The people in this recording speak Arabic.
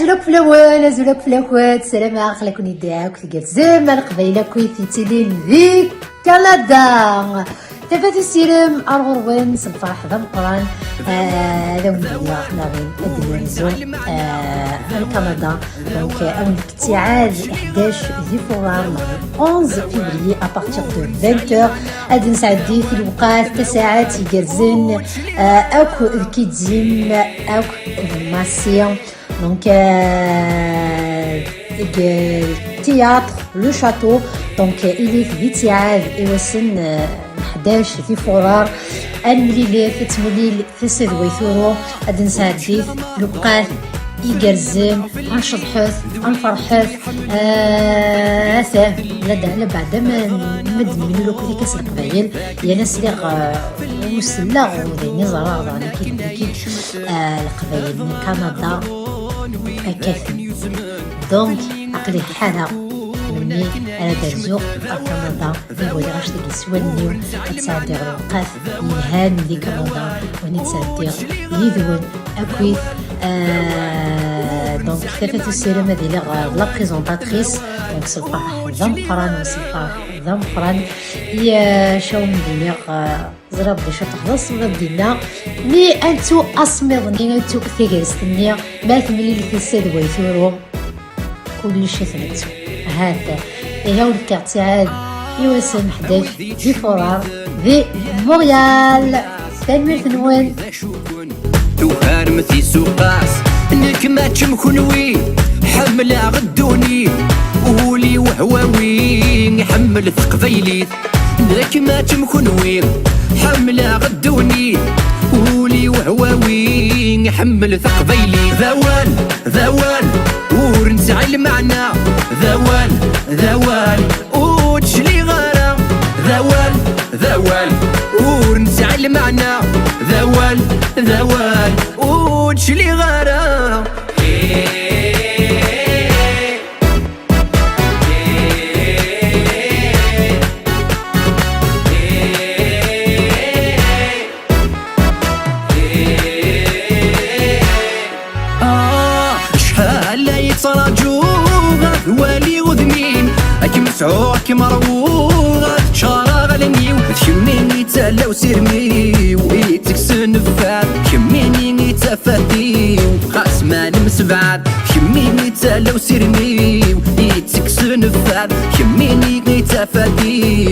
ازولك فلاوان ازولك فلاوات السلام عليكم لكم داك تلقات زمان قبيله كويتي تيلين ذي كندا تفات السيرم الغروان الفرح ذا مقران هذا ولينا حنا غير نديرو كندا دونك اول ابتعاد 11 ذي فبراير 11 فبراير ابارتيغ دو 20 غادي نسعدي في الوقت كساعات يجرزن اوك كيتزيم اوك ماسيون دونك théâtre le château donc il est في تيعاد يوسن 11 في فبراير المليلي في تمليل في سدويثورو غادي نسعدي لوقات يجرزم غنشطحوث غنفرحوث اثاه لا بعد ما نمد لو كي كاس القبايل يا ناس اللي وسلا وديني زرا غادي كي القبايل من كندا كافي دونك عقلي حالة مني انا درزو كندا نقول غاش تلقي سوالنيو تساعدي غروقات يلهان دي كندا وني تساعدي يذون اكويث دونك كتفت السيرم هذه لا بريزونطاتريس دونك صباح ذمقران وصباح ذمقران يا شاو مدينة زراب باش تخلص وغدينا مي انتو اصمضني انتو ثقيستني ما ثملي لي في الساد ويثورو كل شيء ثمتو هذا هي الكارتياد يوسم 11 في فبراير في مونريال تنوير ثنوان وهارمتي سوقاس انك ما تشمكنوي حمل غدوني ولي وهواوي حمل ثقبيلي انك ما تشمكنوي حمل غدوني ولي وهواوي حمل ثقبيلي ذوان ذوان ورنسعي المعنى ذوان ذوان وتشلي غارة ذوان ذوان ورنسعي المعنى ذوان ذوان وتشلي غارة والي وذمين اكي مسعور اكي مروغة شارع غلنيو تشميني تالا وسيرمي ويتكسن فات شميني تفاتي خاص ما نمسبعد شميني تالا وسيرمي ويتكسن فات شميني تفاتي